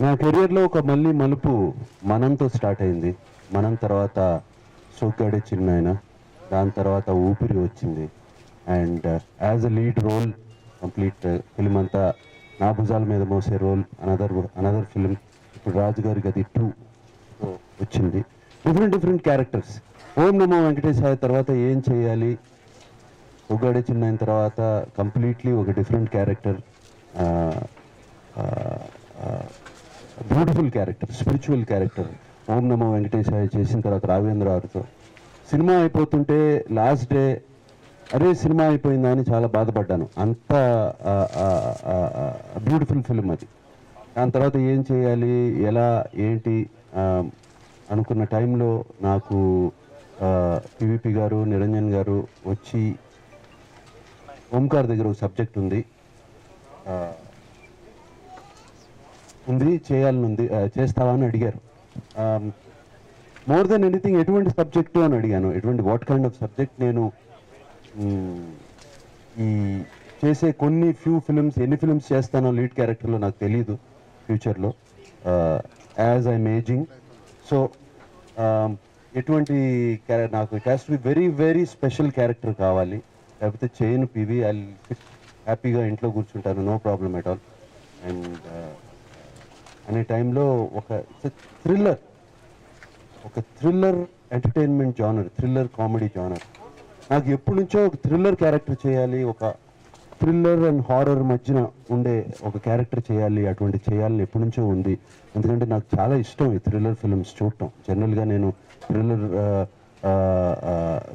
నా కెరియర్లో ఒక మళ్ళీ మలుపు మనంతో స్టార్ట్ అయింది. మనం తర్వాత సోగ్గాడే చిన్నాయన, దాని తర్వాత ఊపిరి వచ్చింది. And as a lead role complete film అంతా నా భుజాల మీద మోసే రోల్, అనదర్ ఫిలిం ఇప్పుడు రాజుగారి గది 2 వచ్చింది. Different different characters. ఓం నమో వెంకటేశాయ తర్వాత ఏం చేయాలి, సోగ్గాడే చిన్నాయన తర్వాత కంప్లీట్లీ ఒక different character, beautiful character, spiritual character. Om Namo Venkatesaya చేసిన తర్వాత రాఘవేంద్ర గారితో సినిమా అయిపోతుంటే లాస్ట్ డే అరే సినిమా అయిపోయిందా అని చాలా బాధపడ్డాను. అంత బ్యూటిఫుల్ ఫిలిం అది. దాని తర్వాత ఏం చేయాలి, ఎలా, ఏంటి ఆ, అనుకున్న టైంలో నాకు పివిపి గారు, నిరంజన్ గారు వచ్చి ఓంకార్ దగ్గర ఒక సబ్జెక్ట్ ఉంది, ఆ, చేయాలని ఉంది, చేస్తావా అని అడిగారు. మోర్ దెన్ ఎనీథింగ్ ఎటువంటి సబ్జెక్టు అని అడిగాను. ఎటువంటి వాట్ కైండ్ ఆఫ్ సబ్జెక్ట్. నేను ఈ చేసే కొన్ని ఫ్యూ ఫిల్మ్స్, ఎన్ని ఫిల్మ్స్ చేస్తానో లీడ్ క్యారెక్టర్లో నాకు తెలియదు ఫ్యూచర్లో, యాజ్ ఐఎమ్ ఏజింగ్. సో ఎటువంటి నాకు it has to be very very special character కావాలి, లేకపోతే చేయను పివి. ఐ హ్యాపీగా ఇంట్లో కూర్చుంటాను, no problem at all. And అనే టైంలో ఒక థ్రిల్లర్, ఒక thriller entertainment genre, thriller comedy genre. నాకు ఎప్పటి నుంచో ఒక థ్రిల్లర్ క్యారెక్టర్ చేయాలి, ఒక థ్రిల్లర్ అండ్ హారర్ మధ్యన ఉండే ఒక క్యారెక్టర్ చేయాలి, అటువంటి చేయాలని ఎప్పటి నుంచో ఉంది. ఎందుకంటే నాకు చాలా ఇష్టం ఈ థ్రిల్లర్ ఫిల్మ్స్ చూడటం. జనరల్గా నేను థ్రిల్లర్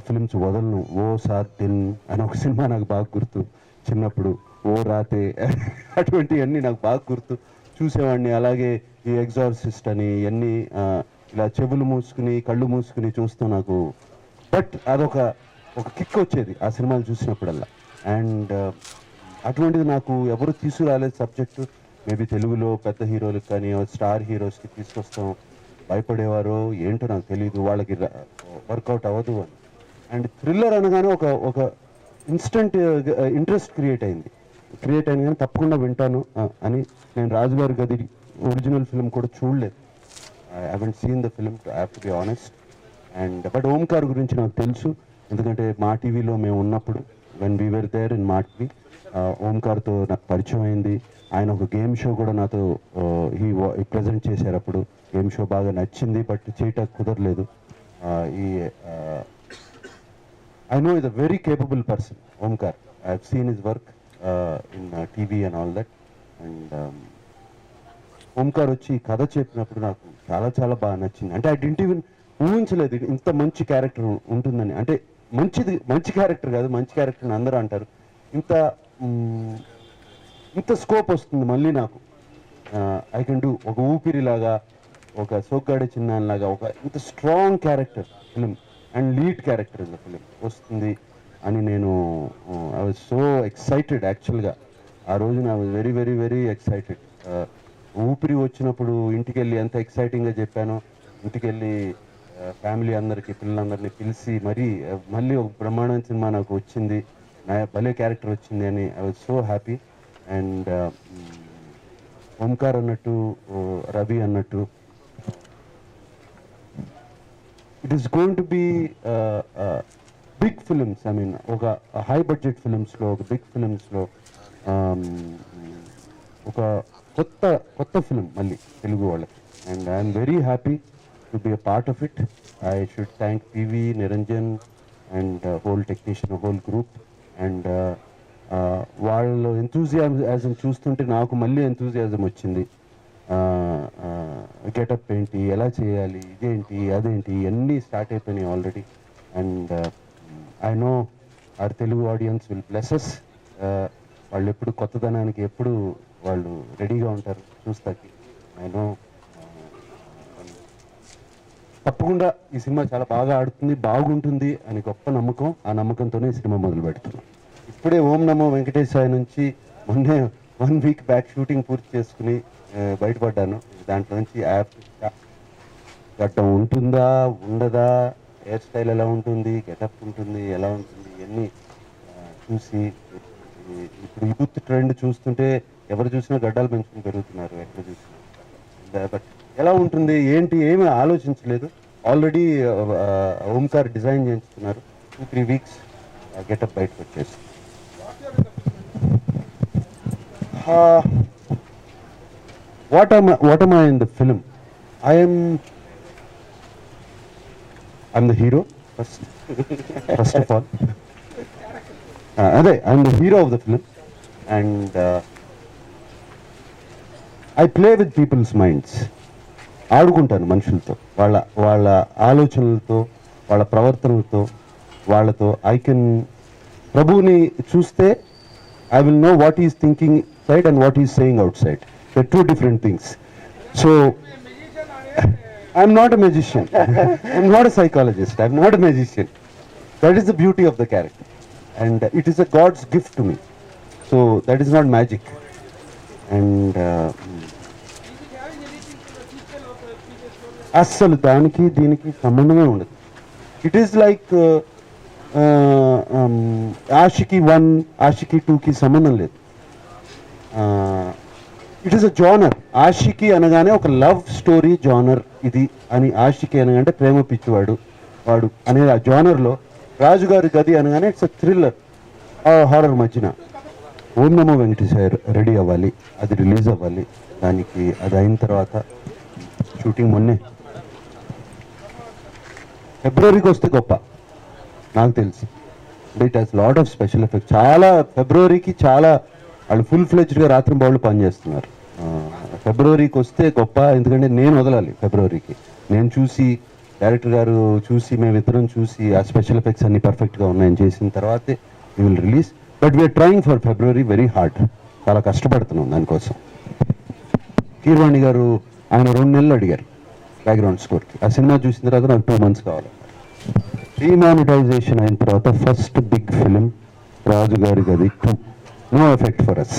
ఫిల్మ్స్ వదలను. ఓ సాత్ దిన్ అని ఒక సినిమా నాకు బాగా గుర్తు చిన్నప్పుడు, ఓ రాతే అటువంటివన్నీ నాకు బాగా గుర్తు, చూసేవాడిని. అలాగే ఈ ఎగ్జార్సిస్ట్ అని ఇవన్నీ ఇలా చెవులు మూసుకుని కళ్ళు మూసుకుని చూస్తూ నాకు, బట్ అదొక కిక్ వచ్చేది ఆ సినిమాలు చూసినప్పుడల్లా. అండ్ అటువంటిది నాకు ఎవరు తీసుకురాలేదు సబ్జెక్టు. మేబీ తెలుగులో పెద్ద హీరోలకు కానీ స్టార్ హీరోస్కి తీసుకొస్తాం భయపడేవారో ఏంటో నాకు తెలియదు, వాళ్ళకి వర్కౌట్ అవ్వదు అని. అండ్ థ్రిల్లర్ అనగానే ఒక ఇన్స్టెంట్ ఇంట్రెస్ట్ క్రియేట్ అయింది కానీ తప్పకుండా వింటాను అని. నేను రాజుగారి గది ఒరిజినల్ ఫిల్మ్ కూడా చూడలేదు. I haven't seen the film, to have to be honest. And but Omkar గురించి నాకు తెలుసు, ఎందుకంటే మా టీవీలో మేము ఉన్నప్పుడు, when we were there in Maa TV, ఓంకార్తో నాకు పరిచయం అయింది. ఆయన ఒక గేమ్ షో కూడా నాతో ప్రజెంట్ చేశారు. అప్పుడు గేమ్ షో బాగా నచ్చింది, బట్ చేయటానికి కుదరలేదు. ఈ I know is a very capable person Omkar. I have seen his work in TV and all that. And Omkar వచ్చి కథ చెప్పినప్పుడు నాకు చాలా చాలా బాగా నచ్చింది. అంటే ఐ డింట్ ఈవెన్ ఊహించలేదు ఇంత మంచి క్యారెక్టర్ ఉంటుందని. అంటే మంచి క్యారెక్టర్ కాదు, మంచి క్యారెక్టర్ అని అందరూ అంటారు. ఇంత ఇంత స్కోప్ వస్తుంది మళ్ళీ నాకు. ఐ కెన్ డూ ఒక ఊపిరిలాగా, ఒక సోగ్గాడే చిన్నాయనలాగా, ఒక ఇంత strong character film and lead character in the film వస్తుంది అని నేను ఐ వాజ్ సో ఎక్సైటెడ్. యాక్చువల్గా ఆ రోజున I was very very very excited. ఊపిరి వచ్చినప్పుడు ఇంటికి వెళ్ళి ఎంత ఎక్సైటింగ్గా చెప్పానో, ఇంటికి వెళ్ళి ఫ్యామిలీ అందరికీ, పిల్లలందరినీ పిలిచి మళ్ళీ ఒక బ్రహ్మాండమైన సినిమా నాకు వచ్చింది, నా భలే క్యారెక్టర్ వచ్చింది అని I was so happy. And Omkar అన్నట్టు, రవి అన్నట్టు, it is going to be big films. I mean ఒక హై బడ్జెట్ ఫిలిమ్స్లో, ఒక బిగ్ ఫిలిమ్స్లో ఒక కొత్త ఫిలిం మళ్ళీ తెలుగు వాళ్ళకి. And I'm very happy to be a part of it. I should thank PV, Niranjan and whole technician, whole group. And వాళ్ళ enthusiasm చూస్తుంటే నాకు మళ్ళీ ఎంతూజియాజం వచ్చింది. గెటప్ ఏంటి, ఎలా చేయాలి, ఇదేంటి అదేంటి, అన్నీ స్టార్ట్ అయిపోయినాయి already. And I know our Telugu audience will blesses. వాళ్ళు ఎప్పుడు కొత్తదనానికి ఎప్పుడు వాళ్ళు రెడీగా ఉంటారు చూస్తాకి. ఐ నో తప్పకుండా ఈ సినిమా చాలా బాగా ఆడుతుంది, బాగుంటుంది అని గొప్ప నమ్మకం. ఆ నమ్మకంతోనే ఈ సినిమా మొదలు పెడుతున్నాం. ఇప్పుడే ఓం నమో వెంకటేశాయ నుంచి మొన్నే 1 వీక్ బ్యాక్ షూటింగ్ పూర్తి చేసుకుని బయటపడ్డాను. దాంట్లో నుంచి యాప్ గడ్డం ఉంటుందా ఉండదా, హెయిర్ స్టైల్ ఎలా ఉంటుంది, గెటప్ ఉంటుంది ఎలా ఉంటుంది, ఇవన్నీ చూసి, ఇప్పుడు యూత్ ట్రెండ్ చూస్తుంటే ఎవరు చూసినా గడ్డాలు పెంచుకుని పెరుగుతున్నారు ఎక్కడ చూసినా. బట్ ఎలా ఉంటుంది ఏంటి ఏమీ ఆలోచించలేదు. ఆల్రెడీ ఓంకార్ డిజైన్ చేస్తున్నారు. 2-3 వీక్స్ గెటప్ బయటకు వచ్చేసి. What am I in the film? I'm the hero first of all. I'm the hero of the film, and I play with people's minds. ఆడుకుంటాను మనుషులతో, వాళ్ళ ఆలోచనలతో, వాళ్ళ ప్రవర్తనలతో, వాళ్ళతో. ప్రభువుని చూస్తే I will know what he is thinking inside and what he is saying outside. They're two different things. So I'm not a magician. I'm not a psychologist. I'm not a magician. That is the beauty of the character, and it is a God's gift to me. So that is not magic. And అస్సలు దానికి దీనికి సంబంధమే ఉండదు. It is like Aashiqui 1, Aashiqui 2కి సంబంధం లేదు. It is a genre. Aashiqui అనగానే ఒక లవ్ స్టోరీ జానర్ ఇది అని. ఆషికి అనగానే ప్రేమ పిచ్చివాడు వాడు అనే ఆ జానర్లో రాజుగారి గది అనగానే ఇట్స్ అ థ్రిల్లర్ హారర్ మధ్యన. ఓం నమో వెంకటేశ్వర రెడీ అవ్వాలి, అది రిలీజ్ అవ్వాలి. దానికి అది అయిన తర్వాత షూటింగ్ మొన్నే ఫిబ్రవరికి వస్తే గొప్ప నాకు తెలిసి. It has lot of special effects. చాలా ఫిబ్రవరికి చాలా వాళ్ళు ఫుల్ ఫ్లెజ్డ్గా రాత్రి బావులు పనిచేస్తున్నారు. ఫిబ్రవరికి వస్తే గొప్ప, ఎందుకంటే నేను వదలాలి ఫిబ్రవరికి. నేను చూసి డైరెక్టర్ గారు చూసి మేమిద్దరం చూసి ఆ స్పెషల్ ఎఫెక్ట్స్ అన్ని పర్ఫెక్ట్గా ఉన్నాయని చేసిన తర్వాతే we will release. But we're trying for February very hard. చాలా కష్టపడుతున్నాం దానికోసం. కీర్వాణి గారు ఆయన 2 నెలలు అడిగారు బ్యాక్గ్రౌండ్ స్కోర్కి. ఆ సినిమా చూసిన తర్వాత నాకు 2 months కావాలి. రీమానిటైజేషన్ అయిన తర్వాత first big film Raju Gari Gadhi 2. No effect for us.